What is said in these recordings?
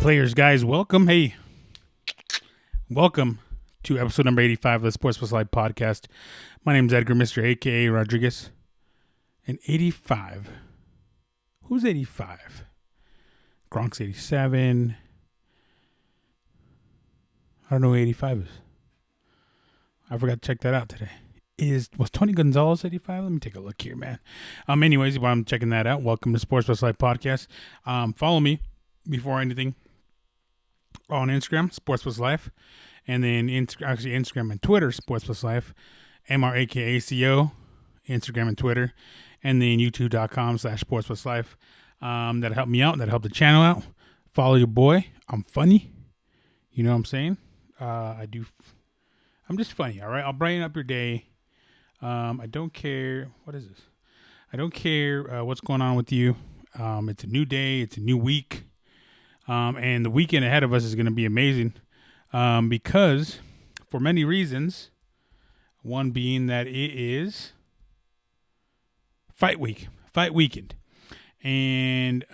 Players, guys, welcome. Hey, welcome to episode number 85 of the Sports Plus Live podcast. My name is Edgar, Mr. AKA Rodriguez. And 85. Who's 85? Gronk's 87. I don't know who 85 is. I forgot to check that out today. Was Tony Gonzalez 85? Let me take a look here, man. Anyways, while I'm checking that out, welcome to Sports Plus Live podcast. Follow me before anything on Instagram, Sports Plus Life, and then Instagram and Twitter, Sports Plus Life, MRAKACO, Instagram and Twitter, and then youtube.com/Sports Plus Life. That'll help me out. That'll help the channel out. Follow your boy. I'm funny. You know what I'm saying? I'm just funny, all right? I'll brighten up your day. I don't care. What is this? I don't care what's going on with you. It's a new day. It's a new week. And the weekend ahead of us is going to be amazing because for many reasons, one being that it is fight weekend. And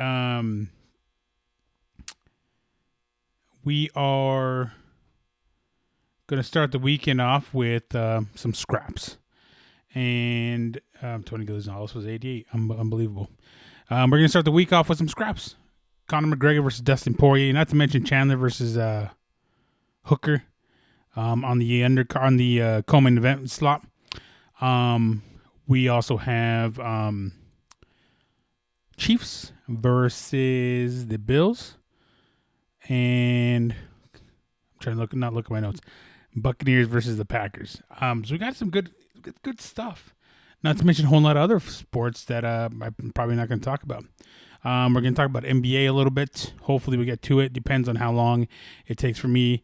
we are going to start the weekend off with some scraps. And Tony Gonzalez was 88. Unbelievable. We're going to start the week off with some scraps. Conor McGregor versus Dustin Poirier, not to mention Chandler versus Hooker on the co-main event slot. We also have Chiefs versus the Bills, and I'm trying to not look at my notes. Buccaneers versus the Packers. So we got some good stuff. Not to mention a whole lot of other sports that I'm probably not going to talk about. We're going to talk about NBA a little bit. Hopefully we get to it. Depends on how long it takes for me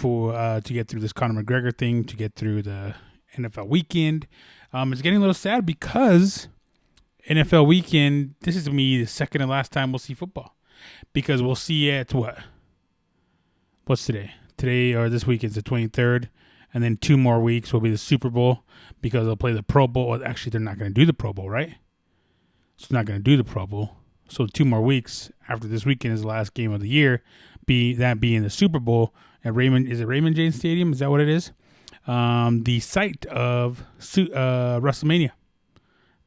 to get through this Conor McGregor thing, to get through the NFL weekend. It's getting a little sad because NFL weekend, this is going to be the second and last time we'll see football. Because we'll see it, what's today? Today, or this week, is the 23rd. And then 2 more weeks will be the Super Bowl because they'll play the Pro Bowl. Well, actually, they're not going to do the Pro Bowl, right? So they're not going to do the Pro Bowl. So 2 more weeks after this weekend is the last game of the year, being the Super Bowl at Raymond James Stadium? Is that what it is? The site of WrestleMania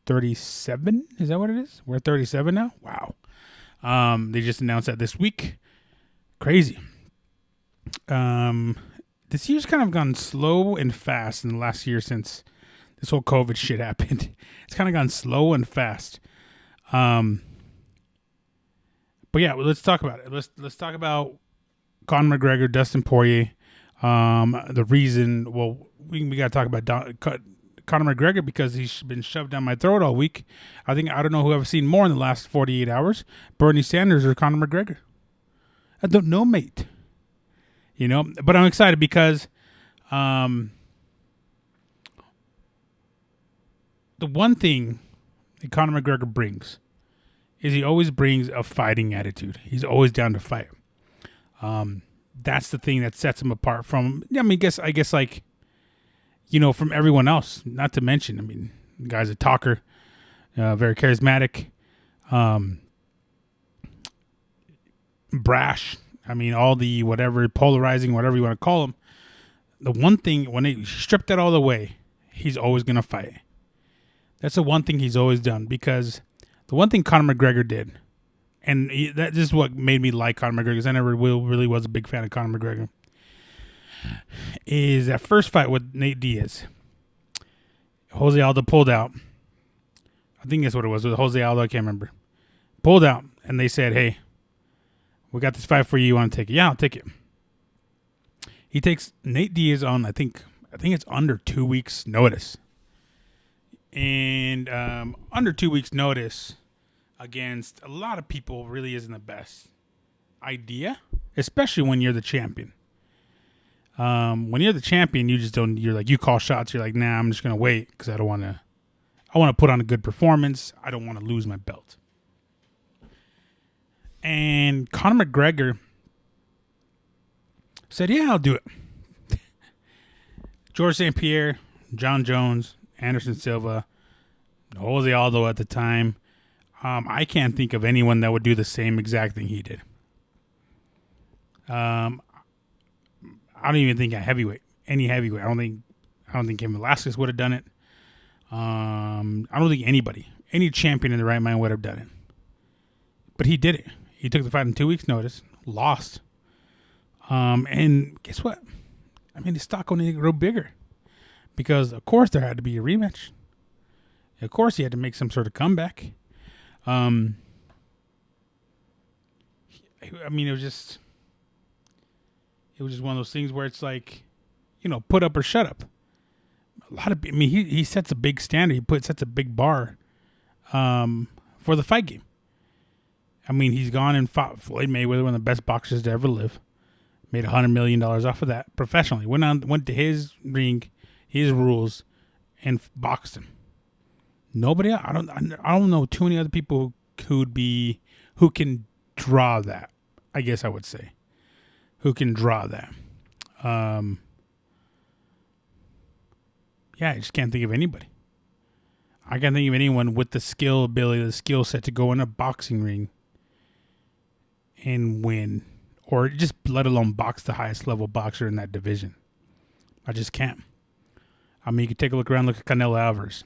37. Is that what it is? We're at 37 now. Wow. They just announced that this week. Crazy. This year's kind of gone slow and fast in the last year since this whole COVID shit happened. It's kind of gone slow and fast. But yeah, let's talk about it. Let's talk about Conor McGregor, Dustin Poirier. The reason, we got to talk about Conor McGregor because he's been shoved down my throat all week. I don't know who I've seen more in the last 48 hours, Bernie Sanders or Conor McGregor. I don't know, mate. You know, but I'm excited because the one thing that Conor McGregor brings is he always brings a fighting attitude. He's always down to fight. That's the thing that sets him apart from, I guess like, from everyone else. Not to mention, the guy's a talker, very charismatic, brash. All the whatever, polarizing, whatever you want to call him. The one thing, when he stripped that all away, he's always going to fight. That's the one thing he's always done, because the one thing Conor McGregor did, and that is what made me like Conor McGregor, because I never really was a big fan of Conor McGregor, is that first fight with Nate Diaz. Jose Aldo pulled out. I think that's what it was. With Jose Aldo, I can't remember. Pulled out, and they said, hey, we got this fight for you. You want to take it? Yeah, I'll take it. He takes Nate Diaz on, I think it's under 2 weeks' notice. And under 2 weeks' notice against a lot of people really isn't the best idea, especially when you're the champion. When you're the champion, you call shots. You're like, nah, I'm just going to wait because I want to put on a good performance. I don't want to lose my belt. And Conor McGregor said, yeah, I'll do it. George St. Pierre, John Jones, Anderson Silva, Jose Aldo at the time. I can't think of anyone that would do the same exact thing he did. Um, I don't even think any heavyweight. I don't think Cain Velasquez would have done it. I don't think any champion in the right mind would have done it. But he did it. He took the fight in 2 weeks' notice, lost. And guess what? I mean, his stock only grew bigger because, of course, there had to be a rematch. Of course, he had to make some sort of comeback. I mean, it was just one of those things where it's like, put up or shut up. He sets a big standard. Sets a big bar, for the fight game. I mean, he's gone and fought Floyd Mayweather, one of the best boxers to ever live. Made $100 million off of that professionally. Went to his ring, his rules, and boxed him. Nobody. I don't know too many other people who can draw that. I guess I would say, who can draw that. Yeah, I just can't think of anybody. I can't think of anyone with the skill set to go in a boxing ring and win, or just let alone box the highest level boxer in that division. I just can't. I mean, you could take a look around, look at Canelo Alvarez.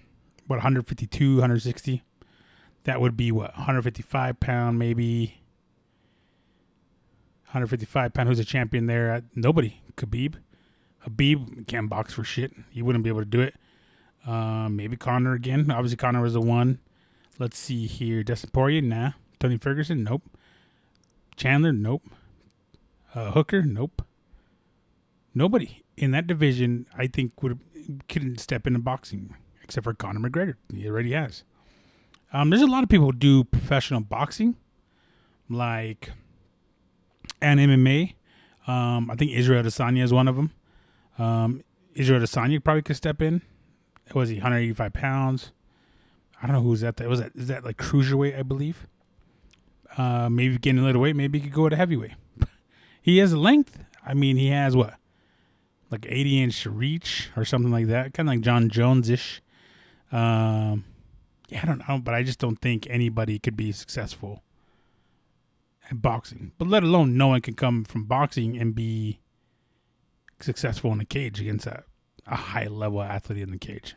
What, 152, 160? That would be what, 155 pound, maybe 155 pound. Who's a champion there? Nobody. Khabib can't box for shit. He wouldn't be able to do it. Maybe Conor again. Obviously, Conor was the one. Let's see here. Dustin Poirier, nah. Tony Ferguson, nope. Chandler, nope. Hooker, nope. Nobody in that division, I think, couldn't step into boxing except for Conor McGregor. He already has. There's a lot of people who do professional boxing, like, and MMA. I think Israel Adesanya is one of them. Israel Adesanya probably could step in. Was he 185 pounds? I don't know who's that. Is that like cruiserweight, I believe? Maybe getting a little weight. Maybe he could go to heavyweight. He has length. I mean, he has what? Like 80-inch reach or something like that. Kind of like John Jones-ish. Yeah, I don't know. But I just don't think anybody could be successful at boxing. But let alone no one can come from boxing and be successful in the cage against a high-level athlete in the cage.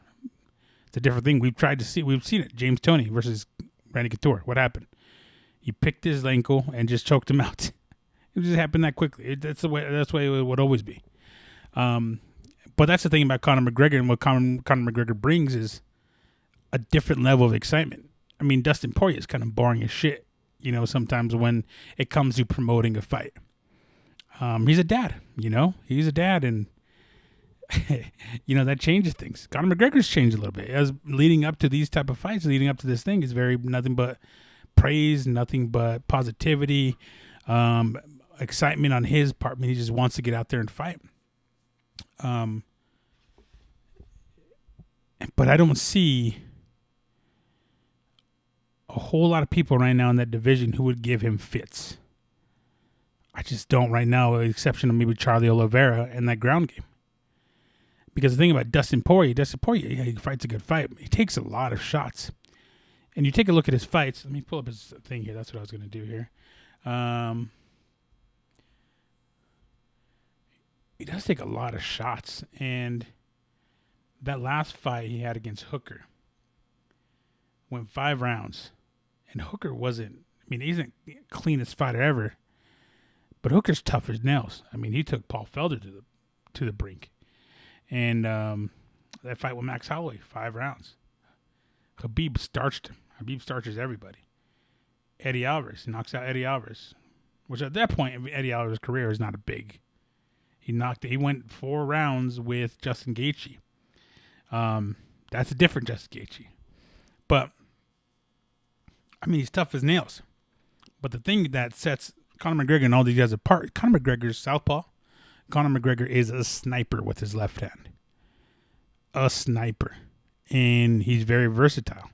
It's a different thing. We've seen it. James Toney versus Randy Couture. What happened? He picked his ankle and just choked him out. It just happened that quickly. That's the way it would always be. But that's the thing about Conor McGregor, and what Conor McGregor brings is a different level of excitement. I mean, Dustin Poirier is kind of boring as shit, sometimes when it comes to promoting a fight. He's a dad, He's a dad, and that changes things. Conor McGregor's changed a little bit. As leading up to these type of fights, leading up to this thing, is nothing but praise, nothing but positivity, excitement on his part. I mean, he just wants to get out there and fight. But I don't see a whole lot of people right now in that division who would give him fits. I just don't right now, with the exception of maybe Charlie Oliveira in that ground game. Because the thing about Dustin Poirier, yeah, he fights a good fight. He takes a lot of shots. And you take a look at his fights. Let me pull up his thing here. That's what I was going to do here. He does take a lot of shots. And that last fight he had against Hooker went 5 rounds. And Hooker wasn't, he's the cleanest fighter ever. But Hooker's tough as nails. He took Paul Felder to the brink. And that fight with Max Holloway, 5 rounds. Khabib starched him. Khabib starches everybody. Eddie Alvarez knocks out Eddie Alvarez, which at that point in Eddie Alvarez's career is not a big. He went 4 rounds with Justin Gaethje. That's a different Justin Gaethje. But, he's tough as nails. But the thing that sets Conor McGregor and all these guys apart, Conor McGregor's southpaw. Conor McGregor is a sniper with his left hand. A sniper. And he's very versatile.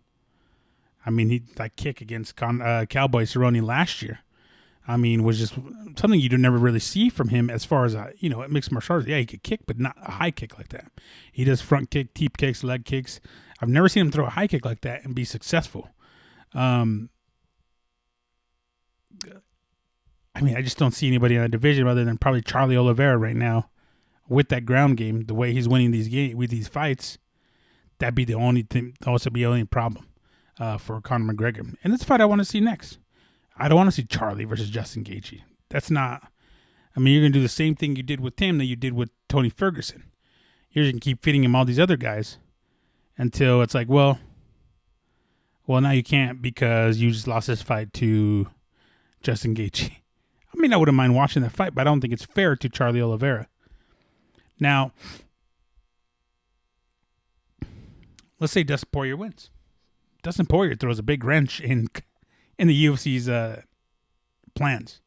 That kick against Cowboy Cerrone last year, was just something you never really see from him as far as, mixed martial arts. Yeah, he could kick, but not a high kick like that. He does front kick, teep kicks, leg kicks. I've never seen him throw a high kick like that and be successful. I mean, I just don't see anybody in the division other than probably Charlie Oliveira right now with that ground game. The way he's winning these games with these fights, that'd be the only thing. Also, be the only problem for Conor McGregor. And that's the fight I want to see next. I don't want to see Charlie versus Justin Gaethje. That's not. I mean, you're gonna do the same thing you did with him that you did with Tony Ferguson. You're just gonna keep feeding him all these other guys until it's like, well, now you can't because you just lost this fight to Justin Gaethje. I mean, I wouldn't mind watching that fight, but I don't think it's fair to Charlie Oliveira. Now, let's say Dustin Poirier wins. Dustin Poirier throws a big wrench in the UFC's plans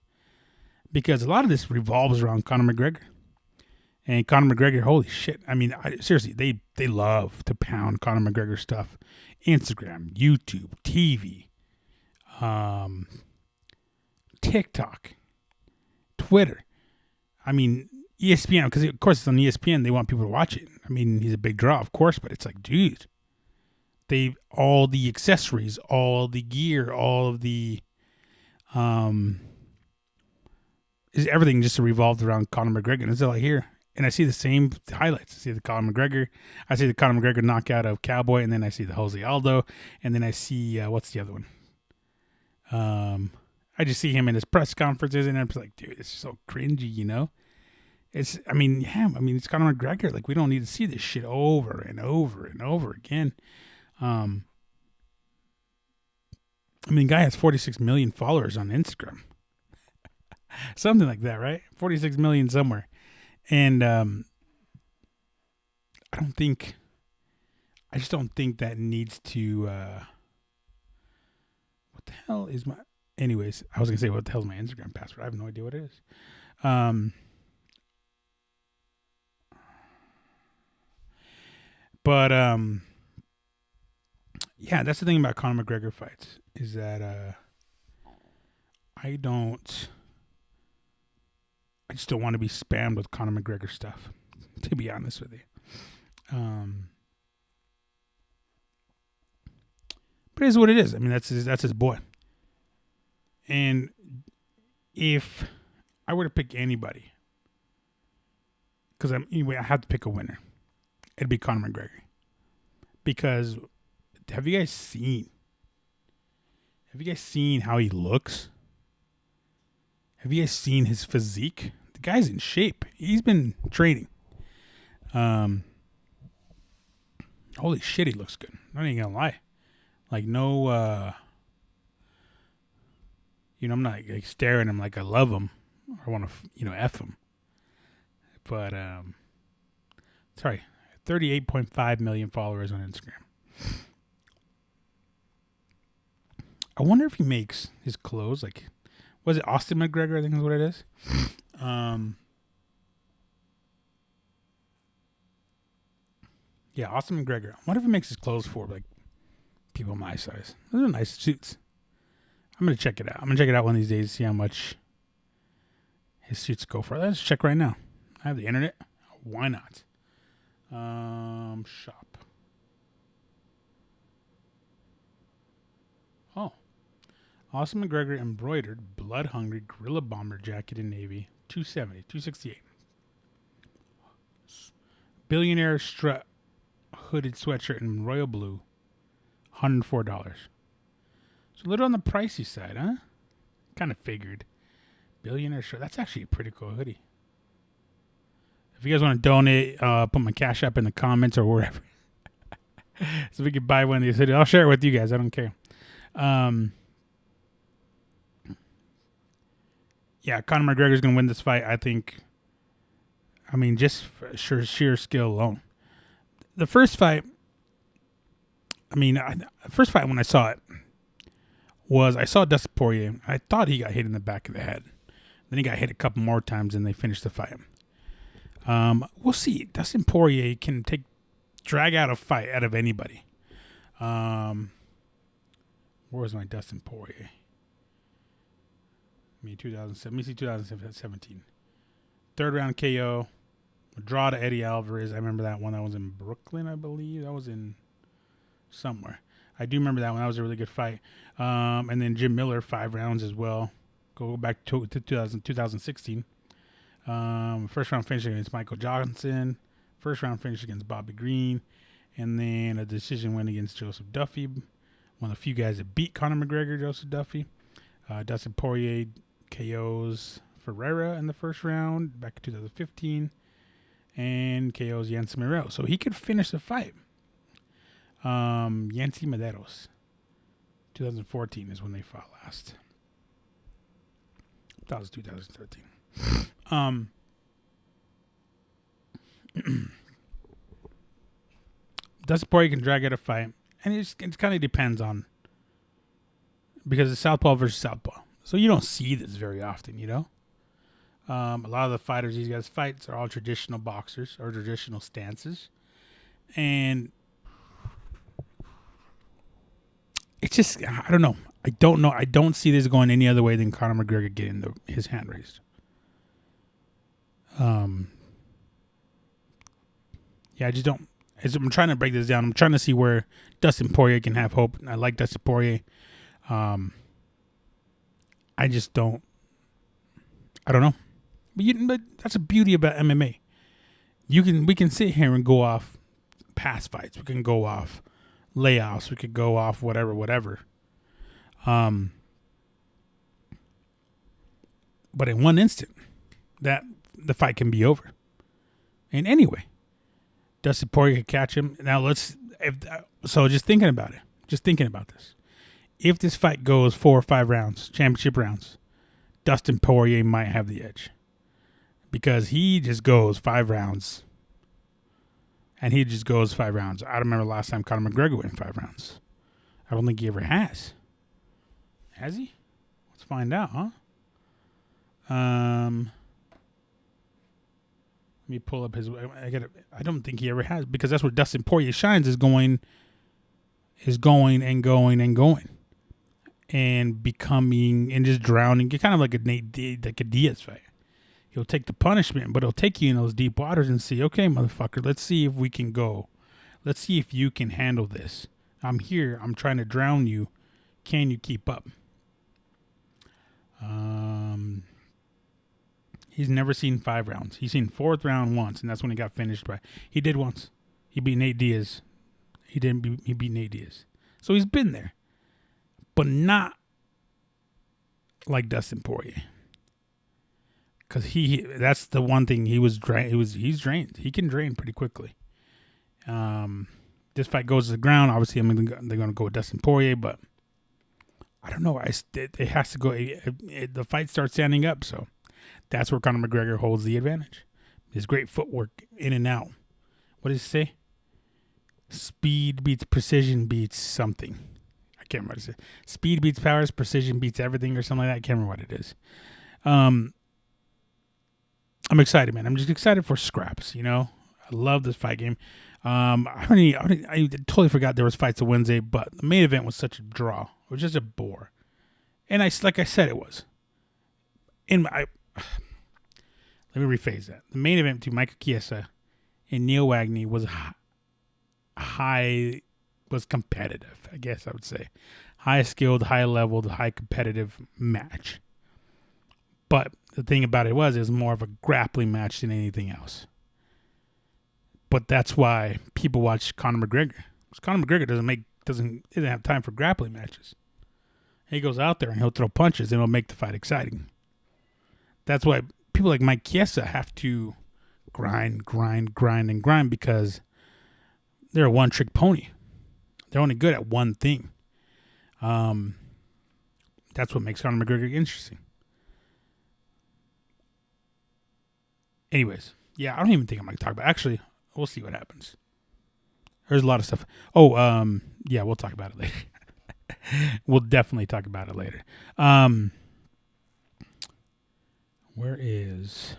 because a lot of this revolves around Conor McGregor. And Conor McGregor, holy shit! I mean, seriously, they love to pound Conor McGregor stuff. Instagram, YouTube, TV, TikTok, Twitter. I mean, ESPN, because of course it's on ESPN. They want people to watch it. I mean, he's a big draw, of course, but it's like, dude, all the accessories, all the gear, all of the is everything just revolved around Conor McGregor. And it's all I hear. And I see the same highlights. I see the Conor McGregor. I see the Conor McGregor knockout of Cowboy, and then I see the Jose Aldo, and then I see what's the other one? I just see him in his press conferences, and I'm just like, dude, it's so cringy, you know. It's it's Conor McGregor. Like, we don't need to see this shit over and over and over again. I mean, the guy has 46 million followers on Instagram, something like that, right? 46 million somewhere. And I just don't think that needs to, what the hell is my, anyways, I was going to say, what the hell is my Instagram password? I have no idea what it is. Yeah, that's the thing about Conor McGregor fights is that, I just don't want to be spammed with Conor McGregor stuff, to be honest with you. But it is what it is. I mean, that's his boy. And if I were to pick anybody, because I have to pick a winner, it'd be Conor McGregor. Because have you guys seen how he looks? Have you guys seen his physique? The guy's in shape. He's been training. Holy shit, he looks good. I'm not even gonna lie. Like, no, I'm not like staring at him like I love him or want to, F him. But, sorry, 38.5 million followers on Instagram. I wonder if he makes his clothes like, was it Austin McGregor? I think is what it is. Yeah, Austin McGregor. I wonder if he makes his clothes for like people my size. Those are nice suits. I'm gonna check it out. I'm gonna check it out one of these days to see how much his suits go for. Let's check right now. I have the internet. Why not? Shop. Oh. Austin McGregor embroidered Blood Hungry Gorilla Bomber jacket in navy, $270, $268. Billionaire strut hooded sweatshirt in royal blue, $104. So a little on the pricey side, huh? Kind of figured. Billionaire shirt. That's actually a pretty cool hoodie. If you guys want to donate, put my Cash App in the comments or wherever. So we could buy one of these hoodies. I'll share it with you guys. I don't care. Yeah, Conor McGregor's going to win this fight, I think. I mean, just for sheer skill alone. The first fight, when I saw it, I saw Dustin Poirier. I thought he got hit in the back of the head. Then he got hit a couple more times and they finished the fight. We'll see. Dustin Poirier can drag out a fight out of anybody. Where was my Dustin Poirier? 2007. Let me see 2017. Third round KO. A draw to Eddie Alvarez. I remember that one. That was in Brooklyn, I believe. That was in somewhere. I do remember that one. That was a really good fight. And then Jim Miller, 5 rounds as well. Go back to 2016. First round finish against Michael Johnson. First round finish against Bobby Green. And then a decision win against Joseph Duffy. One of the few guys that beat Conor McGregor, Joseph Duffy. Dustin Poirier KOs Ferreira in the first round back in 2015. And KOs Yancy Morel. So he could finish the fight. Yancy Medeiros. 2014 is when they fought last. That was 2013. Dustin Poirier can drag out a fight. And it kind of depends on, because it's Southpaw versus Southpaw. So you don't see this very often, you know? A lot of the fighters these guys fight are all traditional boxers or traditional stances. And it's just, I don't know. I don't see this going any other way than Conor McGregor getting his hand raised. Yeah, I just don't. I'm trying to break this down. I'm trying to see where Dustin Poirier can have hope. I like Dustin Poirier. I just don't. I don't know. But that's the beauty about MMA. We can sit here and go off past fights. We can go off layoffs. We could go off whatever. But in one instant, that the fight can be over. And anyway, Dustin Poirier could catch him. Now just thinking about it. Just thinking about this. If this fight goes 4 or 5 rounds, championship rounds, Dustin Poirier might have the edge. Because he just goes 5 rounds. And he just goes 5 rounds. I don't remember the last time Conor McGregor went 5 rounds. I don't think he ever has. Has he? Let's find out, huh? Let me pull up his. I don't think he ever has, because that's where Dustin Poirier shines, is going and becoming and just drowning. Kind of like a Diaz fight. He'll take the punishment, but he'll take you in those deep waters and say, "Okay, motherfucker, let's see if we can go. Let's see if you can handle this. I'm here. I'm trying to drown you. Can you keep up?" He's never seen 5 rounds. He's seen 4th round once, and that's when he got finished by. He did once. He beat Nate Diaz. He beat Nate Diaz. So he's been there, but not like Dustin Poirier. Because that's the one thing he's drained. He can drain pretty quickly. This fight goes to the ground. Obviously, they're going to go with Dustin Poirier, but I don't know. It has to go. The fight starts standing up, so that's where Conor McGregor holds the advantage. His great footwork in and out. What does it say? Speed beats precision beats something. I can't remember what it says. Speed beats powers, precision beats everything, or something like that. I can't remember what it is. I'm excited, man. I'm just excited for scraps, you know? I love this fight game. I totally forgot there was fights on Wednesday, but the main event was such a draw. It was just a bore. And like I said, it was. Let me rephrase that. The main event between Michael Chiesa and Neil Magny was was competitive, I guess I would say. High skilled, high leveled, high competitive match. But the thing about it was more of a grappling match than anything else. But that's why people watch Conor McGregor. Because Conor McGregor doesn't have time for grappling matches. He goes out there and he'll throw punches and it'll make the fight exciting. That's why people like Mike Chiesa have to grind, because they're a one-trick pony. They're only good at one thing. That's what makes Conor McGregor interesting. Anyways, yeah, I don't even think I'm going to talk about it. Actually, we'll see what happens. There's a lot of stuff. Yeah, we'll talk about it later. We'll definitely talk about it later. Where is...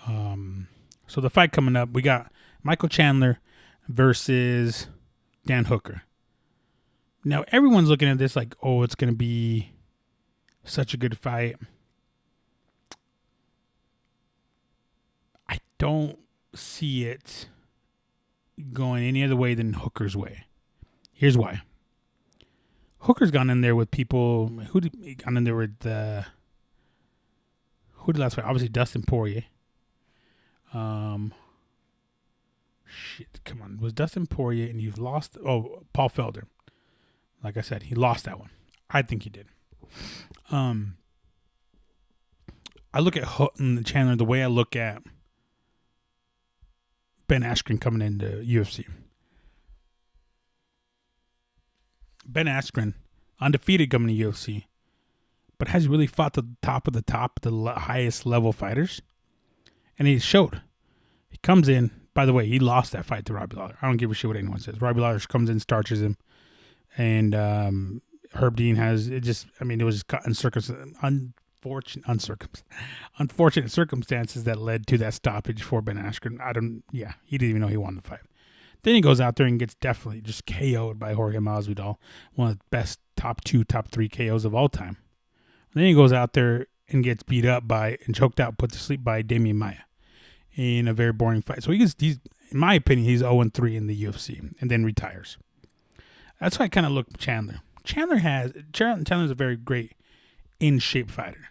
So the fight coming up, we got Michael Chandler versus Dan Hooker. Now, everyone's looking at this like, oh, it's going to be such a good fight. I don't see it going any other way than Hooker's way. Here's why. Hooker's gone in there with people. Who did he gone in there with? Who did last fight? Obviously Dustin Poirier. Shit, come on. It was Dustin Poirier, and you've lost. Oh, Paul Felder. Like I said, he lost that one. I think he did. I look at Chandler the way I look at Ben Askren coming into UFC. Ben Askren, undefeated coming to UFC, but has he really fought the top of the top, the highest level fighters? And he showed. He comes in. By the way, he lost that fight to Robbie Lawler. I don't give a shit what anyone says. Robbie Lawler comes in, starches him, and Herb Dean has it. Just, I mean, it was just unfortunate circumstances that led to that stoppage for Ben Askren. He didn't even know he won the fight. Then he goes out there and gets definitely just KO'd by Jorge Masvidal, one of the best top 2, top 3 KOs of all time. And then he goes out there and gets beat up by and choked out, put to sleep by Damian Maia in a very boring fight. So he's in my opinion, he's 0-3 in the UFC and then retires. That's why I kind of look at Chandler. Chandler's a very great in shape fighter,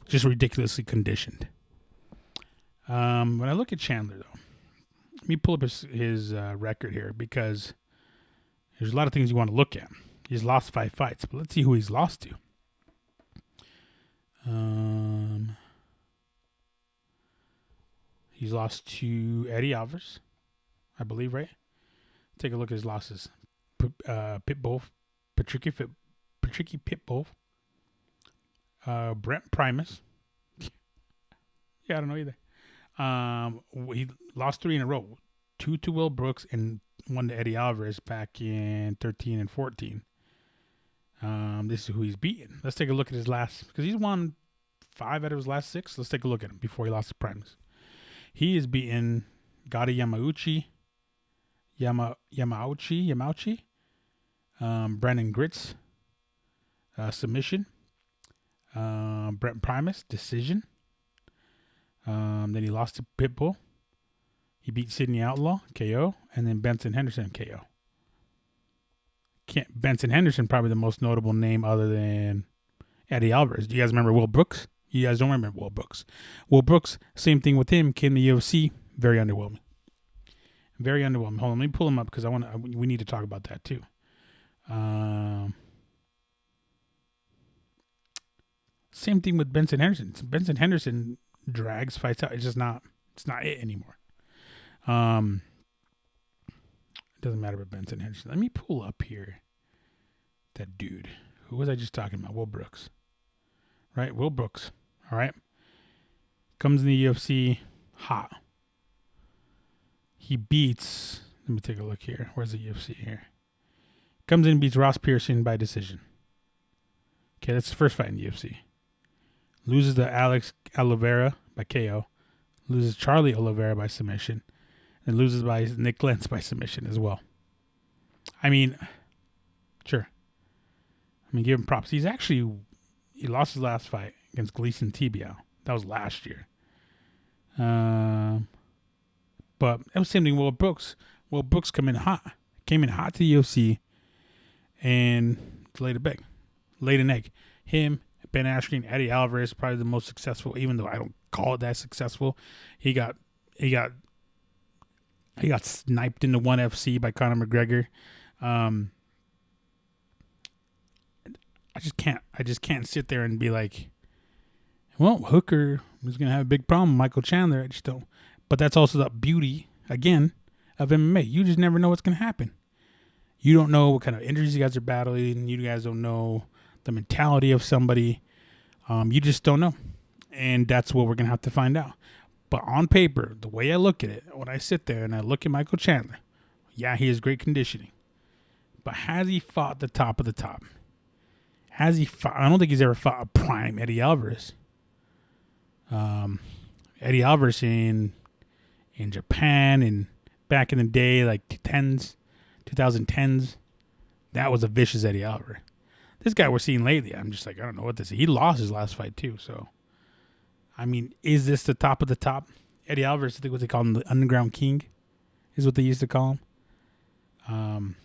just ridiculously conditioned. When I look at Chandler though, let me pull up his record here because there's a lot of things you want to look at. He's lost 5 fights, but let's see who he's lost to. He's lost to Eddie Alvarez, I believe, right? Take a look at his losses. Pitbull, Patricky Pitbull, Brent Primus. Yeah, I don't know either. He lost 3 in a row. 2 to Will Brooks and 1 to Eddie Alvarez back in 13 and 14. This is who he's beaten. Let's take a look at his last, because he's won 5 out of his last 6. Let's take a look at him before he lost to Primus. He has beaten Gadi Yamauchi, Brandon Gritz, submission, Brent Primus, decision. Then he lost to Pitbull. He beat Sidney Outlaw, KO, and then Benson Henderson, KO. Benson Henderson, probably the most notable name other than Eddie Alvarez. Do you guys remember Will Brooks? You guys don't remember Will Brooks. Will Brooks, same thing with him, came to UFC, very underwhelming. Very underwhelming. Hold on, let me pull him up because we need to talk about that too. Same thing with Benson Henderson. Benson Henderson drags, fights out. It's not it anymore. It doesn't matter about Benson Henderson. Let me pull up here that dude. Who was I just talking about? Will Brooks. Right? Will Brooks. All right. Comes in the UFC hot. He beats, let me take a look here. Where's the UFC here? Comes in and beats Ross Pearson by decision. Okay, that's his first fight in the UFC. Loses to Alex Oliveira by KO. Loses Charlie Oliveira by submission. And loses by Nick Lentz by submission as well. I mean, sure. I mean, give him props. He lost his last fight against Gleason Tibia. That was last year. But it was the same thing with Will Brooks. Will Brooks came in hot to the UFC and laid an egg. Him, Ben Askren, Eddie Alvarez, probably the most successful, even though I don't call it that successful. He got sniped into ONE FC by Conor McGregor. I just can't sit there and be like, well, Hooker is going to have a big problem with Michael Chandler. I just don't. But that's also the beauty, again, of MMA. You just never know what's going to happen. You don't know what kind of injuries you guys are battling. You guys don't know the mentality of somebody. You just don't know. And that's what we're going to have to find out. But on paper, the way I look at it, when I sit there and I look at Michael Chandler, yeah, he has great conditioning. But has he fought the top of the top? Has he fought? I don't think he's ever fought a prime Eddie Alvarez. Eddie Alvarez in Japan and back in the day, like 2010s, that was a vicious Eddie Alvarez. This guy we're seeing lately, I'm just like, I don't know what this is. He lost his last fight too, so. I mean, is this the top of the top? Eddie Alvarez, I think what they call him, the Underground King, is what they used to call him.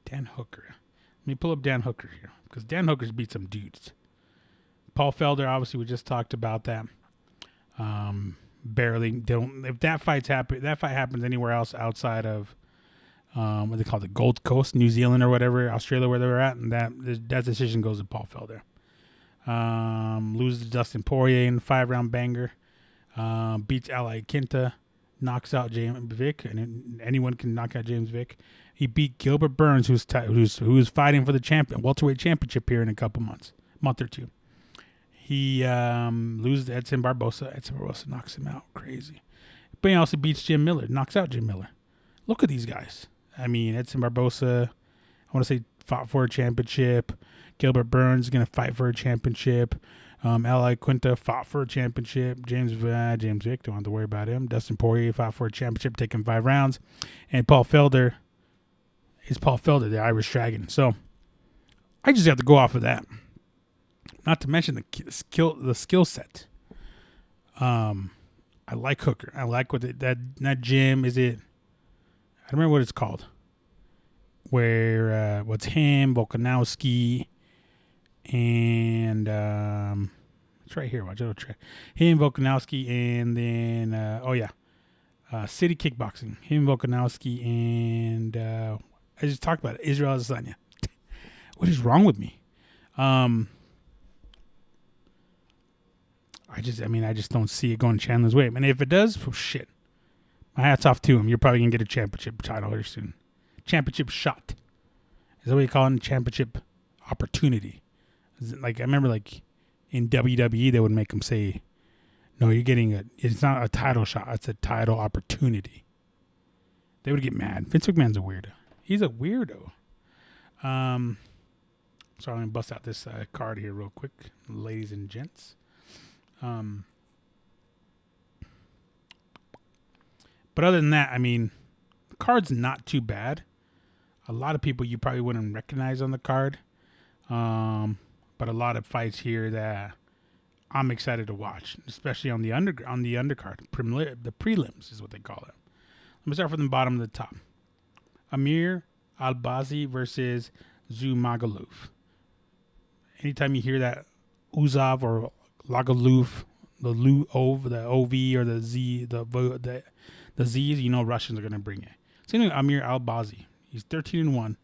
Dan Hooker. me pull up Dan Hooker here because Dan Hooker's beat some dudes. Paul Felder, obviously, we just talked about that. Barely. Don't. If that fight happens anywhere else outside of what they call the Gold Coast, New Zealand or whatever, Australia, where they were at, and that decision goes to Paul Felder. Loses to Dustin Poirier in a 5-round banger. Beats Ali Quinta, knocks out James Vick, and anyone can knock out James Vick. He beat Gilbert Burns, who's fighting for the welterweight championship here in a month or two. He loses to Edson Barbosa. Edson Barbosa knocks him out, crazy. But he also beats Jim Miller, knocks out Jim Miller. Look at these guys. I mean, Edson Barbosa, I want to say fought for a championship. Gilbert Burns is going to fight for a championship. Ali Quinta fought for a championship. James Vick, don't have to worry about him. Dustin Poirier fought for a championship, taking 5 rounds. And Paul Felder is Paul Felder, the Irish Dragon. So I just have to go off of that. Not to mention the skill set. I like Hooker. I like what that gym is. It? I don't remember what it's called. Where what's him, Volkanovski, and it's right here. Watch it. Him, Volkanovski, and then City Kickboxing. Him, Volkanovski, and I just talked about it. Israel Adesanya. What is wrong with me? I just don't see it going Chandler's way. And if it does, shit. My hat's off to him. You're probably going to get a championship title here soon. Championship shot. Is that what you call it? Championship opportunity. I remember in WWE, they would make him say, no, it's not a title shot. It's a title opportunity. They would get mad. Vince McMahon's a weirdo. He's a weirdo. So I'm going to bust out this card here real quick, ladies and gents. But other than that, the card's not too bad. A lot of people you probably wouldn't recognize on the card. But a lot of fights here that I'm excited to watch, especially on the undercard. The prelims is what they call it. Let me start from the bottom to the top. Amir Albazi versus Zumagulov. Anytime you hear that Uzav or Lagaluf, the OV or the Z, the Z's, Russians are going to bring it. Same thing with Amir Albazi. He's 13-1.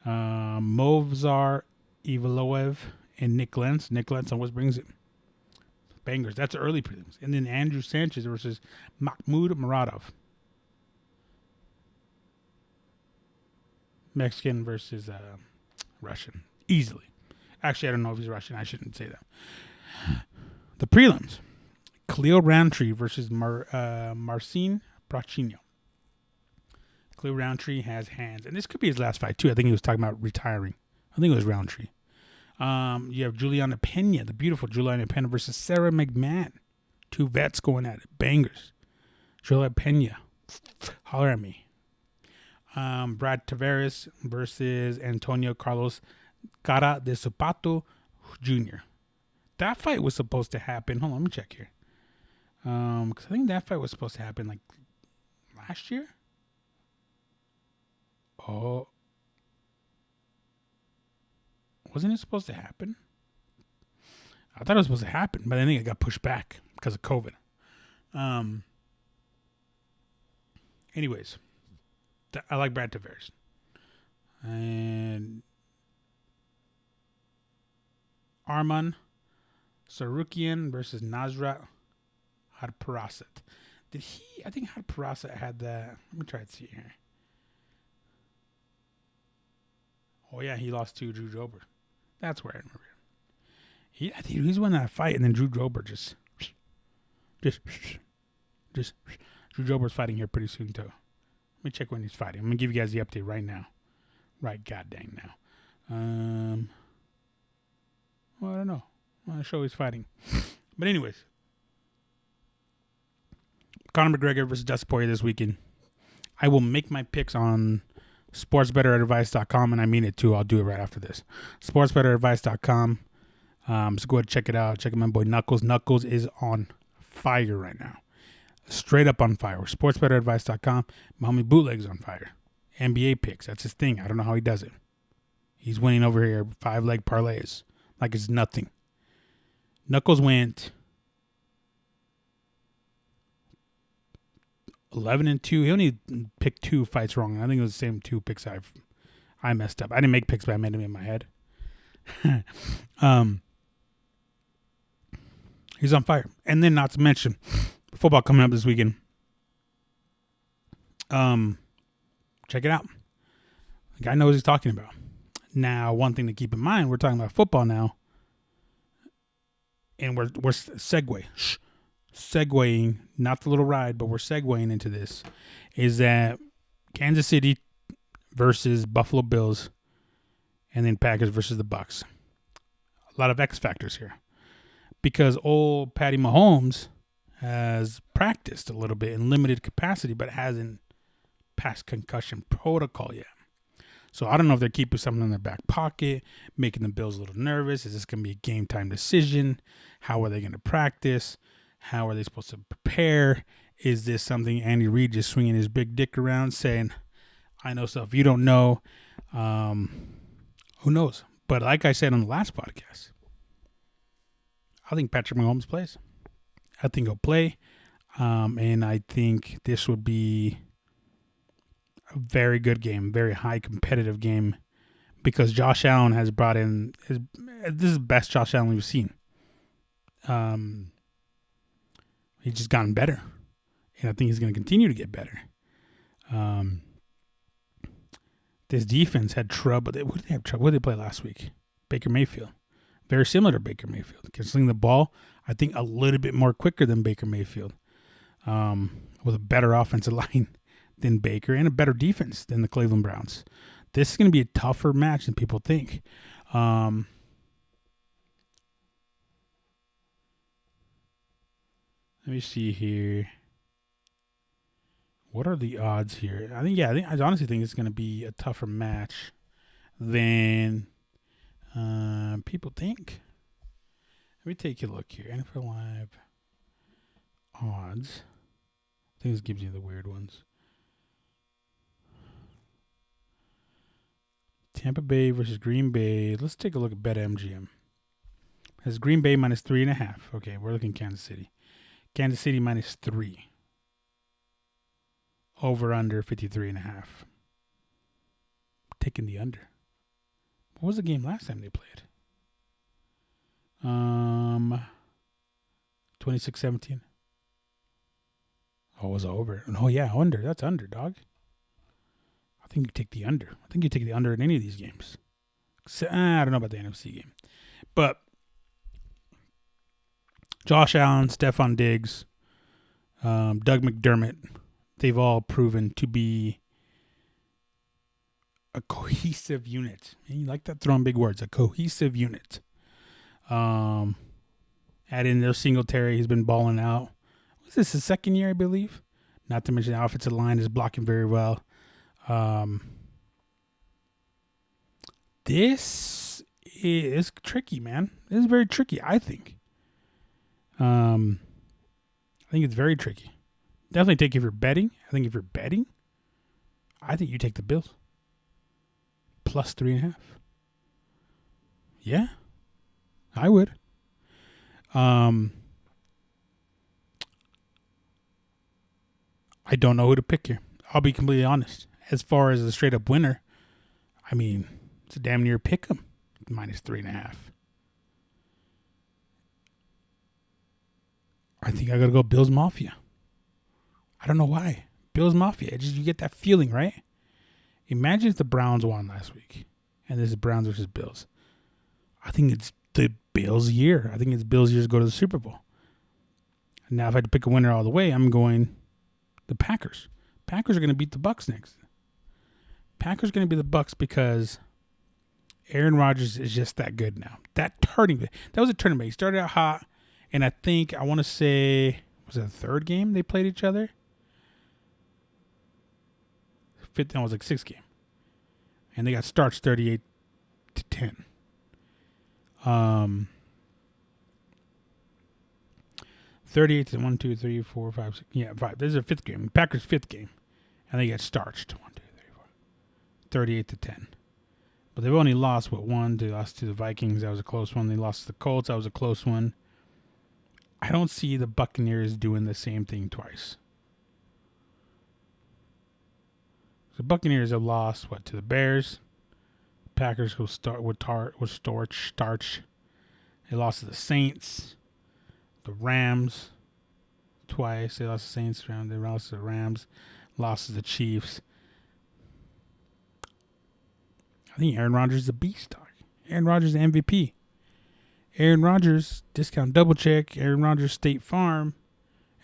Movsar Ivaloev and Nick Lentz. Nick Lentz always brings it. Bangers. That's early prelims. And then Andrew Sanchez versus Mahmoud Muradov. Mexican versus Russian. Easily. Actually, I don't know if he's Russian. I shouldn't say that. The prelims. Khalil Roundtree versus Marcin Brachinho. Khalil Roundtree has hands. And this could be his last fight, too. I think he was talking about retiring. I think it was Roundtree. You have Juliana Pena, the beautiful Juliana Pena versus Sarah McMahon. 2 vets going at it. Bangers. Juliana Pena. Holler at me. Brad Tavares versus Antonio Carlos Cara de Zapato Jr. That fight was supposed to happen. Hold on, let me check here. Because I think that fight was supposed to happen last year. Oh. Wasn't it supposed to happen? I thought it was supposed to happen, but I think it got pushed back because of COVID. Anyways, I like Brad Tavares. And Arman Sarukian versus Nasrat Hadparasat. I think Hadparasat had that. Let me try to see here. Oh, yeah, he lost to Drew Dober. That's where I remember him. I think he's won that fight, and then Drew Dober just Drew Dober's fighting here pretty soon, too. Let me check when he's fighting. I'm going to give you guys the update right now. Right god dang now. Well, I don't know. I want to show he's fighting. But anyways. Conor McGregor versus Dustin Poirier this weekend. I will make my picks on sportsbetteradvice.com, and I mean it too. I'll do it right after this. sportsbetteradvice.com. So go ahead and check it out. Check out my boy Knuckles. Knuckles is on fire right now. Straight up on fire. sportsbetteradvice.com. My homie Bootleg's on fire. NBA picks. That's his thing. I don't know how he does it. He's winning over here 5-leg parlays like it's nothing. Knuckles went 11-2. He only picked 2 fights wrong. I think it was the same 2 picks I messed up. I didn't make picks, but I made them in my head. He's on fire. And then, not to mention, football coming up this weekend. Check it out. The guy knows what he's talking about. Now, one thing to keep in mind, we're talking about football now, and we're segueing, not the little ride, but we're segueing into this, is that Kansas City versus Buffalo Bills, and then Packers versus the Bucs. A lot of X factors here. Because old Patty Mahomes has practiced a little bit in limited capacity, but hasn't passed concussion protocol yet. So I don't know if they're keeping something in their back pocket, making the Bills a little nervous. Is this going to be a game time decision? How are they going to practice? How are they supposed to prepare? Is this something Andy Reid just swinging his big dick around saying, I know stuff you don't know? Who knows? But like I said on the last podcast, I think Patrick Mahomes plays. I think he'll play. And I think this would be a very good game, very high competitive game, because Josh Allen has brought in this is the best Josh Allen we've seen. He's just gotten better, and I think he's going to continue to get better. This defense had trouble. What did they have trouble? What did they play last week? Baker Mayfield. Very similar to Baker Mayfield. Can sling the ball, I think, a little bit more quicker than Baker Mayfield, with a better offensive line than Baker and a better defense than the Cleveland Browns. This is going to be a tougher match than people think. Let me see here. What are the odds here? I honestly think it's going to be a tougher match than people think. Let me take a look here. NFL Live odds. I think this gives you the weird ones. Tampa Bay versus Green Bay. Let's take a look at BetMGM. Has Green Bay minus 3.5. Okay, we're looking Kansas City. Kansas City minus 3. Over under 53.5. Taking the under. What was the game last time they played? 26-17. Oh, it was over. Oh yeah, under. That's under, dog. I think you take the under. I think you take the under in any of these games. I don't know about the NFC game. But Josh Allen, Stephon Diggs, Doug McDermott, they've all proven to be a cohesive unit. And you like that? Throwing big words. A cohesive unit. Add in their Singletary. He's been balling out. Was this his second year, I believe? Not to mention the offensive line is blocking very well. This is tricky, man. This is very tricky, I think. I think it's very tricky. Definitely take if you're betting. I think if you're betting, I think you take the Bills. Plus 3.5. Yeah, I would. I don't know who to pick here. I'll be completely honest. As far as the straight up winner, I mean, it's a damn near pick 'em. Minus 3.5. I think I got to go Bills Mafia. I don't know why. Bills Mafia. You get that feeling, right? Imagine if the Browns won last week. And this is Browns versus Bills. I think it's the Bills' year. I think it's Bills' year to go to the Super Bowl. Now, if I had to pick a winner all the way, I'm going the Packers. Packers are going to beat the Bucs next. Packers are going to be the Bucs because Aaron Rodgers is just that good now. That was a turning point. He started out hot, and I want to say, was it the third game they played each other? Fifth, that was like sixth game. And they got starched 38-10. 38 to 1, 2, 3, 4, 5, 6. Yeah, 5. This is a fifth game. Packers' fifth game. And they got starched. 1, 2, 3, 4. 38-10. But they've only lost, one? They lost to the Vikings. That was a close one. They lost to the Colts. That was a close one. I don't see the Buccaneers doing the same thing twice. The Buccaneers have lost, to the Bears. Packers go start with starch. They lost to the Saints. The Rams twice. They lost to the Saints. They lost to the Rams. Lost to the Chiefs. I think Aaron Rodgers is a beast, dog. Aaron Rodgers is the MVP. Aaron Rodgers, discount double check. Aaron Rodgers, State Farm.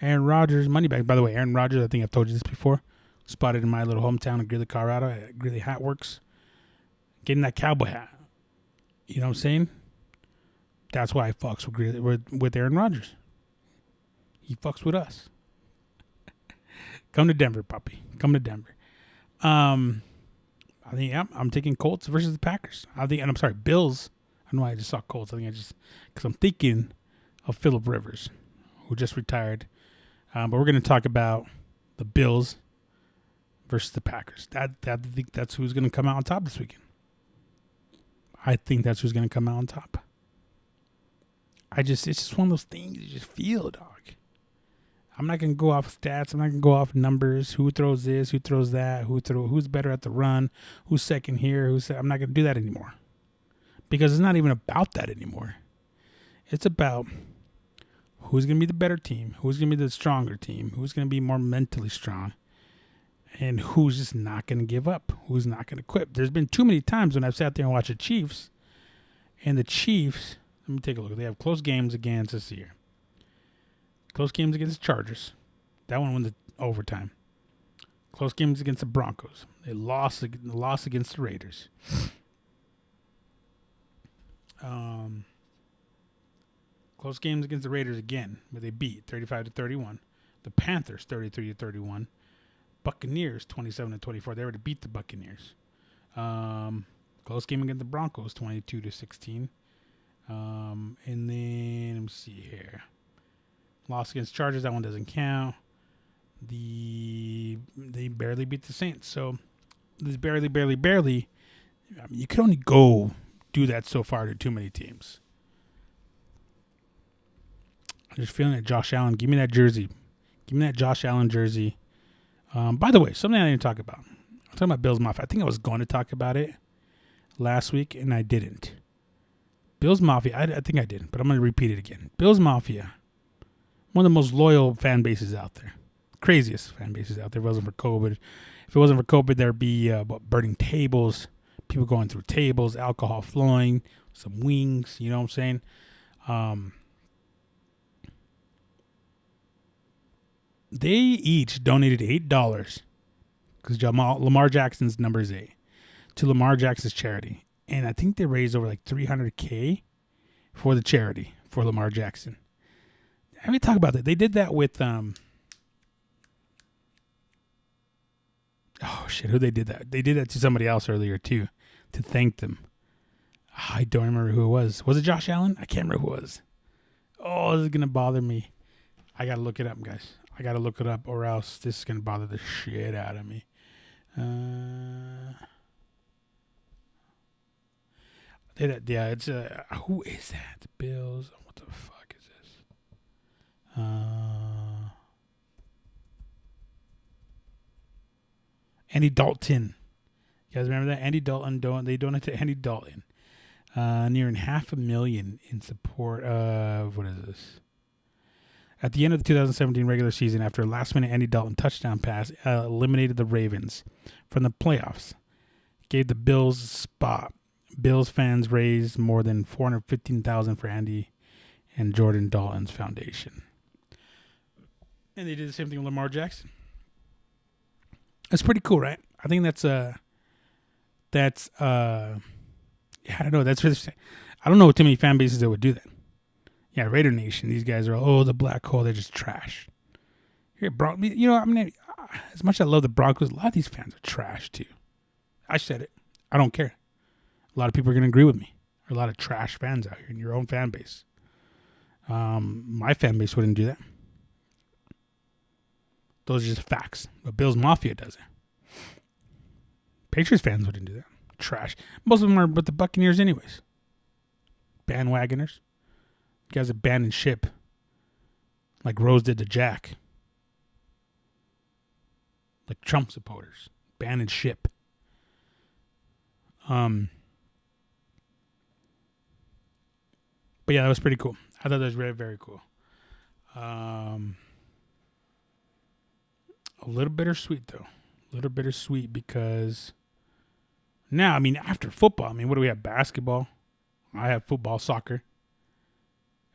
Aaron Rodgers, money back. By the way, Aaron Rodgers, I think I've told you this before. Spotted in my little hometown of Greeley, Colorado at Greeley Hat Works. Getting that cowboy hat. You know what I'm saying? That's why I fucks with Aaron Rodgers. He fucks with us. Come to Denver, puppy. Come to Denver. I think I'm taking Colts versus the Packers. Bills. I don't know why I just saw Colts. Because I'm thinking of Phillip Rivers, who just retired. But we're going to talk about the Bills versus the Packers. I think that's who's going to come out on top this weekend. I think that's who's going to come out on top. It's just one of those things you just feel, dog. I'm not going to go off stats. I'm not going to go off numbers. Who throws this? Who throws that? Who's better at the run? Who's second here? I'm not going to do that anymore. Because it's not even about that anymore. It's about who's going to be the better team, who's going to be the stronger team, who's going to be more mentally strong, and who's just not going to give up, who's not going to quit. There's been too many times when I've sat there and watched the Chiefs, and the Chiefs, let me take a look. They have close games against this year. Close games against the Chargers. That one went to overtime. Close games against the Broncos. They lost against the Raiders. Close games against the Raiders again, where they beat 35-31. The Panthers 33-31. Buccaneers 27-24. They already beat the Buccaneers. Close game against the Broncos 22-16. And then let me see here. Loss against Chargers. That one doesn't count. They barely beat the Saints. So this barely. You could only go do that so far to too many teams. I'm just feeling it. Josh Allen, give me that jersey. Give me that Josh Allen jersey. By the way, something I didn't talk about. I'm talking about Bills Mafia. I think I was going to talk about it last week, and I didn't. Bills Mafia, I think I did, but I'm going to repeat it again. Bills Mafia, one of the most loyal fan bases out there. Craziest fan bases out there. If it wasn't for COVID, there'd be burning tables, people going through tables, alcohol flowing, some wings, you know what I'm saying? They each donated $8 because Lamar Jackson's number is 8 to Lamar Jackson's charity. And I think they raised over like $300K for the charity for Lamar Jackson. Let me talk about that. They did that with who they did that? They did that to somebody else earlier too, to thank them. I don't remember who it was. Was it Josh Allen? I can't remember who it was. Oh, this is gonna bother me. I gotta look it up, guys. I gotta look it up, or else this is gonna bother the shit out of me. It's who is that? Bills. What the fuck is this? Andy Dalton. You guys remember that? Andy Dalton. They donated to Andy Dalton. Nearing $500,000 in support of, what is this? At the end of the 2017 regular season, after a last-minute Andy Dalton touchdown pass, eliminated the Ravens from the playoffs. Gave the Bills a spot. Bills fans raised more than $415,000 for Andy and Jordan Dalton's foundation. And they did the same thing with Lamar Jackson. That's pretty cool, right? I think that's I don't know. I don't know too many fan bases that would do that. Yeah, Raider Nation. These guys are the black hole. They're just trash. Here, as much as I love the Broncos, a lot of these fans are trash too. I said it. I don't care. A lot of people are going to agree with me. There are a lot of trash fans out here in your own fan base. My fan base wouldn't do that. Those are just facts. But Bills Mafia does it. Patriots fans wouldn't do that. trash. Most of them are with the Buccaneers anyways. Bandwagoners. You guys abandon ship. Like Rose did to Jack. Like Trump supporters. Abandon ship. But yeah, that was pretty cool. I thought that was very, very cool. A little bittersweet, though. A little bittersweet because now, I mean, after football, I mean, what do we have? Basketball. I have football, soccer.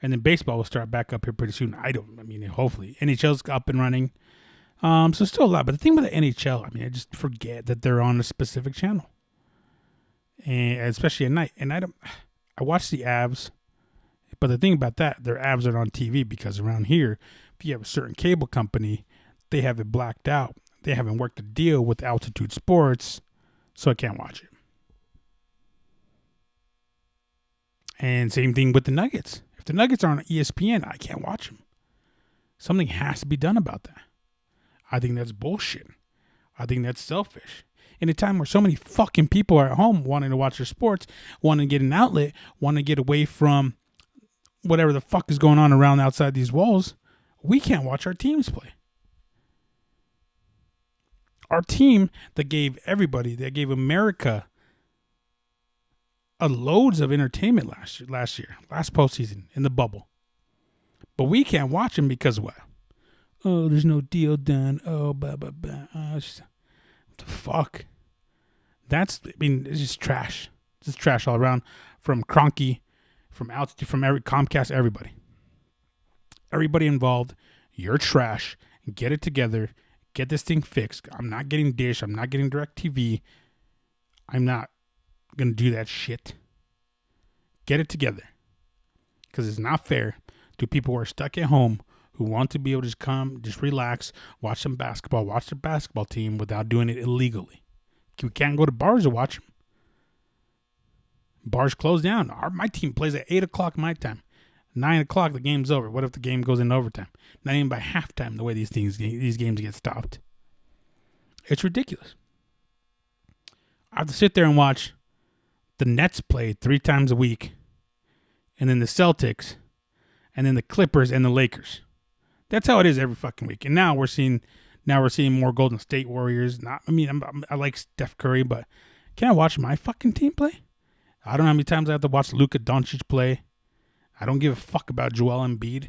And then baseball will start back up here pretty soon. Hopefully. NHL's up and running. So still a lot. But the thing with the NHL, I mean, I just forget that they're on a specific channel. And especially at night. And I watch the Avs. But the thing about that, their Avs are on TV because around here, if you have a certain cable company, they have it blacked out. They haven't worked a deal with Altitude Sports, so I can't watch it. And same thing with the Nuggets. If the Nuggets are on ESPN, I can't watch them. Something has to be done about that. I think that's bullshit. I think that's selfish. In a time where so many fucking people are at home wanting to watch their sports, wanting to get an outlet, wanting to get away from whatever the fuck is going on around outside these walls, we can't watch our teams play. Our team that gave America loads of entertainment last year, last postseason in the bubble. But we can't watch them because what? Oh, there's no deal done. Oh, blah, blah, blah. What the fuck? It's just trash. It's just trash all around. From Kroenke, from Altitude, from Comcast, everybody. Everybody involved. You're trash. Get it together. Get this thing fixed. I'm not getting Dish. I'm not getting DirecTV. I'm not going to do that shit. Get it together. Because it's not fair to people who are stuck at home who want to be able to just come, just relax, watch some basketball, watch their basketball team without doing it illegally. We can't go to bars to watch them. Bars close down. My team plays at 8 o'clock my time. 9 o'clock, the game's over. What if the game goes in overtime? Not even by halftime, the way these games get stopped. It's ridiculous. I have to sit there and watch the Nets play 3 times a week, and then the Celtics, and then the Clippers and the Lakers. That's how it is every fucking week. And now we're seeing more Golden State Warriors. I like Steph Curry, but can I watch my fucking team play? I don't know how many times I have to watch Luka Doncic play. I don't give a fuck about Joel Embiid.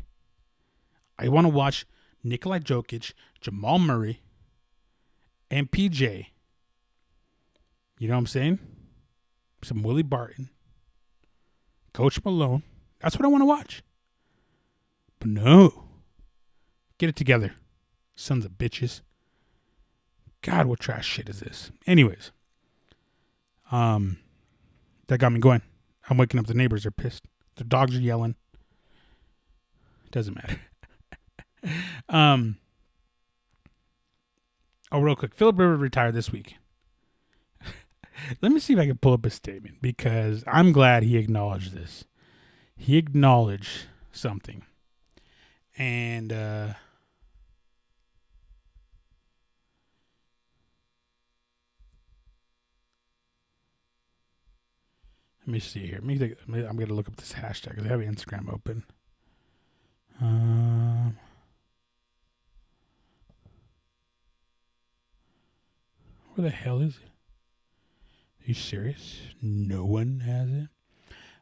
I want to watch Nikola Jokic, Jamal Murray, and PJ. You know what I'm saying? Some Willie Barton. Coach Malone. That's what I want to watch. But no. Get it together. Sons of bitches. God, what trash shit is this? Anyways. That got me going. I'm waking up the neighbors. They're pissed. The dogs are yelling. Doesn't matter. Real quick. Philip Rivers retired this week. Let me see if I can pull up his statement because I'm glad he acknowledged this. He acknowledged something. And let me see here. I'm going to look up this hashtag because I have Instagram open. Where the hell is it? Are you serious? No one has it?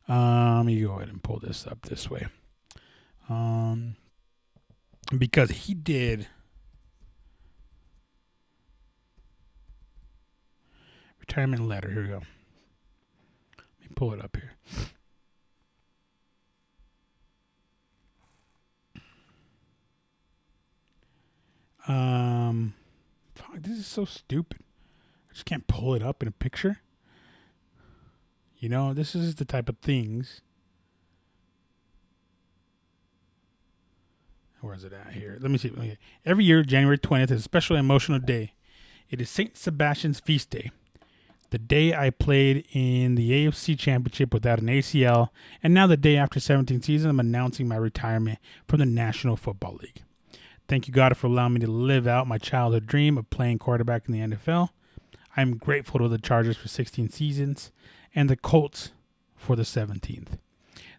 Let me go ahead and pull this up this way. Because he did retirement letter. Here we go. Let me pull it up here. Fuck, this is so stupid. I just can't pull it up in a picture. You know, this is the type of things. Where is it at here? Let me see. Okay. Every year, January 20th is a special emotional day. It is St. Sebastian's feast day. The day I played in the AFC Championship without an ACL, and now the day after 17th season, I'm announcing my retirement from the National Football League. Thank you, God, for allowing me to live out my childhood dream of playing quarterback in the NFL. I'm grateful to the Chargers for 16 seasons and the Colts for the 17th.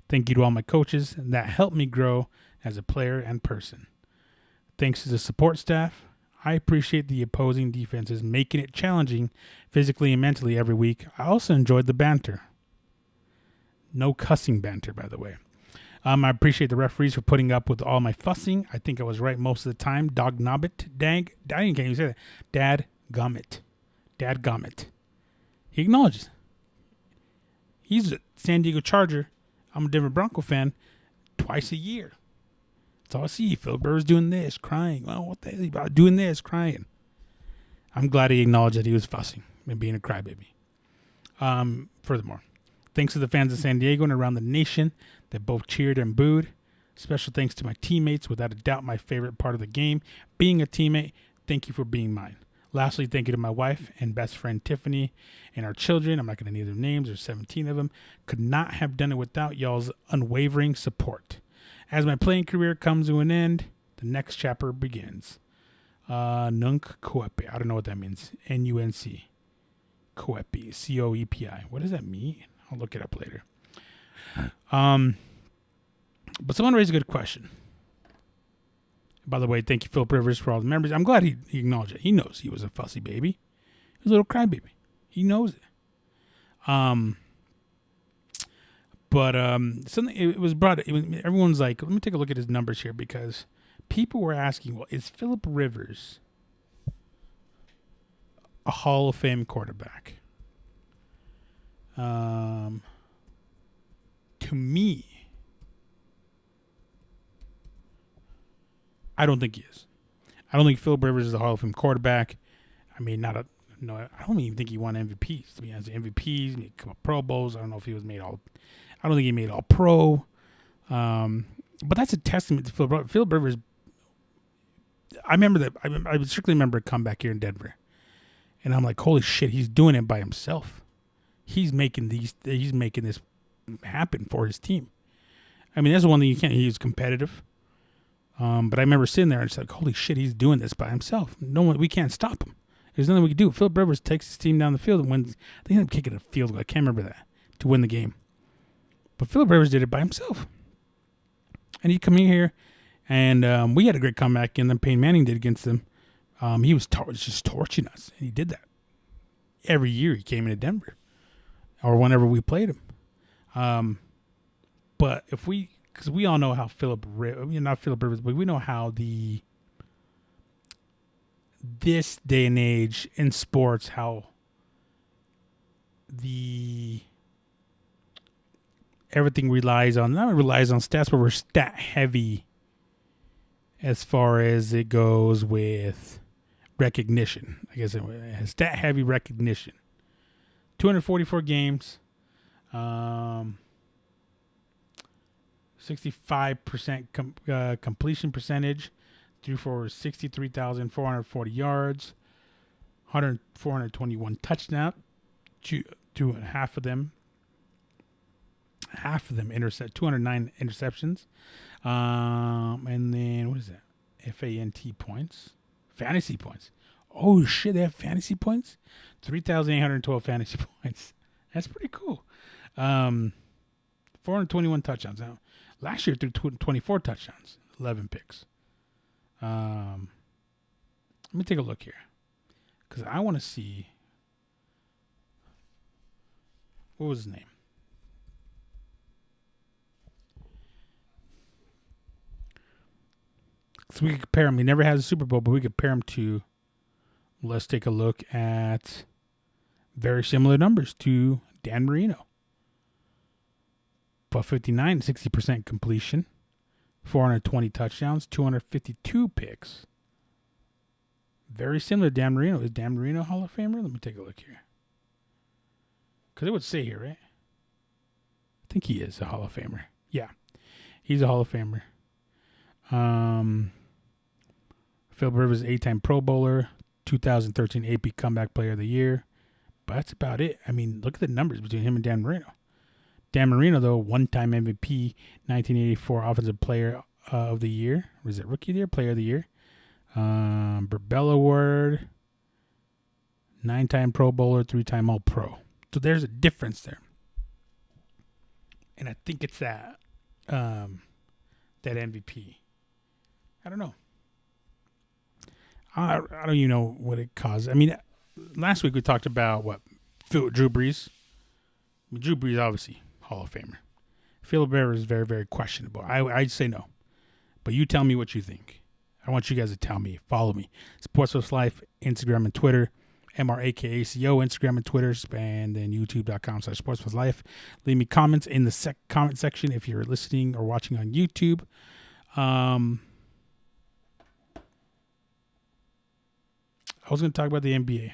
Thank you to all my coaches that helped me grow as a player and person. Thanks to the support staff, I appreciate the opposing defenses making it challenging physically and mentally every week. I also enjoyed the banter. No cussing banter, by the way. I appreciate the referees for putting up with all my fussing. I think I was right most of the time. Dog knobbit. I can't even say that. Dad gummit. He acknowledges. He's a San Diego Charger. I'm a Denver Bronco fan twice a year. That's all I see. Philip Rivers doing this, crying. Oh, what the hell is he about? Doing this, crying. I'm glad he acknowledged that he was fussing and being a crybaby. Furthermore, thanks to the fans of San Diego and around the nation that both cheered and booed. Special thanks to my teammates, without a doubt my favorite part of the game. Being a teammate, thank you for being mine. Lastly, thank you to my wife and best friend Tiffany and our children. I'm not going to name their names. There's 17 of them. Could not have done it without y'all's unwavering support. As my playing career comes to an end, the next chapter begins. Nunc Coepi. I don't know what that means. N-U-N-C. Coepi. C-O-E-P-I. What does that mean? I'll look it up later. But someone raised a good question. By the way, thank you, Philip Rivers, for all the memories. I'm glad he acknowledged it. He knows he was a fussy baby. He was a little crybaby. He knows it. But something it was brought. Everyone's like, let me take a look at his numbers here, because people were asking, well, is Philip Rivers a Hall of Fame quarterback? To me, I don't think he is. I don't think Philip Rivers is a Hall of Fame quarterback. I mean, I don't even think he won MVPs. To be honest, MVPs, a couple Pro Bowls. I don't know if he was made all. I don't think he made all pro. But that's a testament to Philip Rivers. I remember that. I strictly remember a comeback here in Denver, and I'm like, holy shit, he's doing it by himself. He's making this happen for his team. I mean, that's the one thing you can't. He's competitive. But I remember sitting there and it's like, holy shit, he's doing this by himself. We can't stop him. There's nothing we can do. Philip Rivers takes his team down the field and wins. I think I'm kicking a field goal. I can't remember that, to win the game. But Philip Rivers did it by himself. And he come in here, and we had a great comeback, and then Peyton Manning did against them. He was just torching us, and he did that. Every year he came into Denver, or whenever we played him. But because we all know how not Philip Rivers, but we know how this day and age in sports, how everything relies on stats, but we're stat heavy as far as it goes with recognition. I guess it has stat heavy recognition. 244 games. 65% completion percentage, threw for 63,440 yards, 421 touchdowns, half of them 209 interceptions, and then what is that? FANT points, fantasy points. Oh shit, they have fantasy points. 3,812 fantasy points. That's pretty cool. 421 touchdowns. Now, last year threw 24 touchdowns, 11 picks. Let me take a look here, because I want to see, what was his name? So we could compare him. He never has a Super Bowl, but we could compare him to, let's take a look at very similar numbers to Dan Marino. But 59, 60% completion, 420 touchdowns, 252 picks. Very similar to Dan Marino. Is Dan Marino a Hall of Famer? Let me take a look here. Because it would say here, right? I think he is a Hall of Famer. Yeah, he's a Hall of Famer. Philip Rivers, 8-time Pro Bowler, 2013 AP Comeback Player of the Year. But that's about it. I mean, look at the numbers between him and Dan Marino. Dan Marino, though, one-time MVP, 1984 Offensive Player of the Year. Was it Rookie of the Year? Player of the Year. Bell Award. 9-time Pro Bowler, 3-time All-Pro. So there's a difference there. And I think it's that MVP. I don't know. I don't even know what it caused. I mean, last week we talked about Drew Brees. I mean, Drew Brees, obviously, Hall of Famer. Philip Rivers is very, very questionable. I'd say no. But you tell me what you think. I want you guys to tell me. Follow me. Sports Plus Life, Instagram and Twitter. MRAKACO, Instagram and Twitter. And then youtube.com/Sports Plus Life. Leave me comments in the comment section if you're listening or watching on YouTube. I was going to talk about the NBA.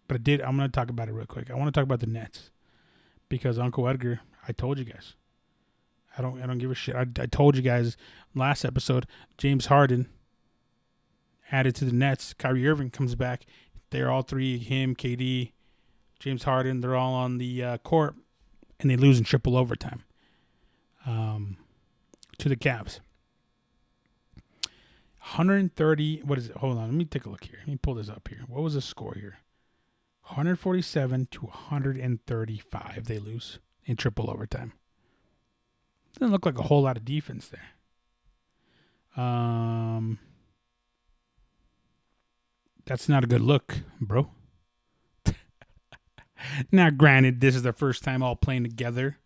But I'm going to talk about it real quick. I want to talk about the Nets. Because Uncle Edgar, I told you guys. I don't give a shit. I told you guys last episode, James Harden added to the Nets. Kyrie Irving comes back. They're all three, him, KD, James Harden, they're all on the court, and they lose in triple overtime to the Cavs. 130, what is it? Hold on, let me take a look here. Let me pull this up here. What was the score here? 147 to 135 they lose in triple overtime. Doesn't look like a whole lot of defense there. That's not a good look, bro. Now, granted, this is their first time all playing together.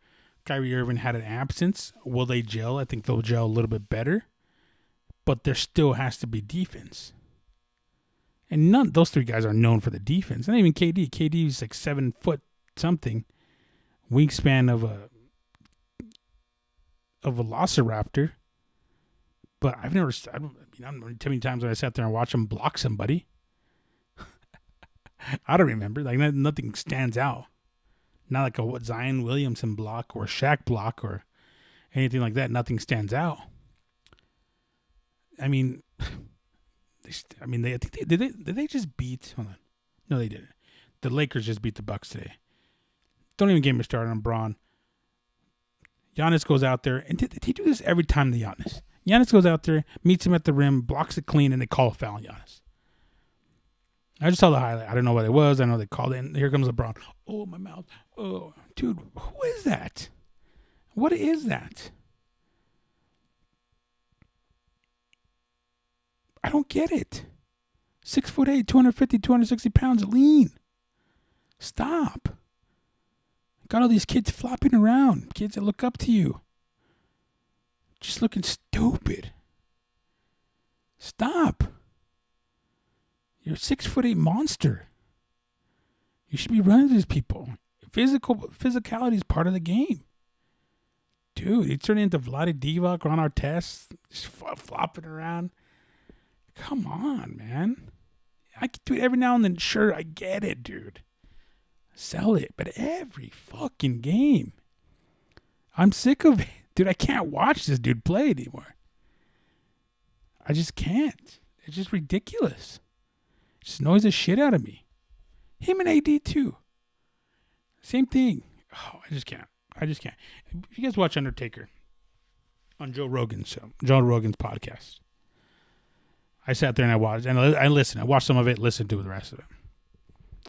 Kyrie Irving had an absence. Will they gel? I think they'll gel a little bit better. But there still has to be defense. And those three guys are known for the defense. Not even KD. KD is like 7 foot something. Wingspan of a velociraptor. But I've never, I don't know too many times when I sat there and watched him block somebody. I don't remember. Like, nothing stands out. Not like a Zion Williamson block or Shaq block or anything like that. Nothing stands out. I mean, did they just beat? Hold on, no, they didn't. The Lakers just beat the Bucks today. Don't even get me started on Braun. Giannis goes out there, and he do this every time to Giannis. Giannis goes out there, meets him at the rim, blocks it clean, and they call a foul on Giannis. I just saw the highlight. I don't know what it was. I know they called it, and here comes LeBron. Oh, my mouth. Oh, dude, who is that? What is that? I don't get it. 6'8", 250, 260 pounds, lean. Stop. Got all these kids flopping around. Kids that look up to you. Just looking stupid. Stop. You're a 6'8" monster. You should be running to these people. Physicality is part of the game. Dude, he turned into Vlade Divac, Ron Artest, just flopping around. Come on, man. I can do it every now and then. Sure, I get it, dude. Sell it. But every fucking game. I'm sick of it. Dude, I can't watch this dude play anymore. I just can't. It's just ridiculous. It just annoys the shit out of me. Him and AD too. Same thing. Oh, I just can't. If you guys watch Undertaker on Joe Rogan's podcast, I sat there and I watched, and I listened. I watched some of it, listened to the rest of it.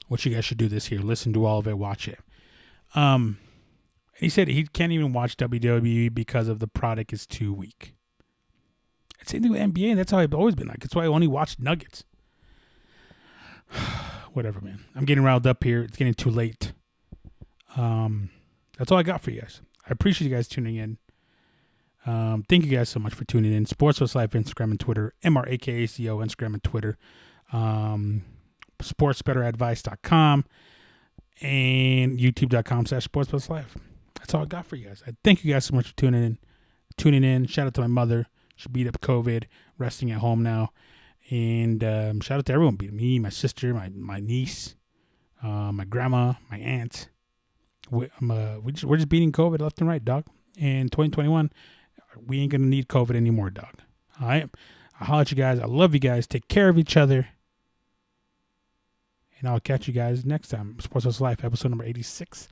What you guys should do this year, listen to all of it, watch it. He said he can't even watch WWE because of the product is too weak. Same thing with NBA, and that's how I've always been like. That's why I only watch Nuggets. Whatever, man. I'm getting riled up here. It's getting too late. That's all I got for you guys. I appreciate you guys tuning in. Thank you guys so much for tuning in. Sports Plus Life, Instagram and Twitter. MRAKACO, Instagram and Twitter. sportsbetteradvice.com and youtube.com/Sports Plus Life. That's all I got for you guys. I thank you guys so much for tuning in. Shout out to my mother. She beat up COVID, resting at home now. And shout out to everyone. Me, my sister, my niece, my grandma, my aunt. We're just beating COVID left and right, dog. In 2021, we ain't going to need COVID anymore, dog. All right? I'll holler at you guys. I love you guys. Take care of each other. And I'll catch you guys next time. Sports Plus Life, episode number 86.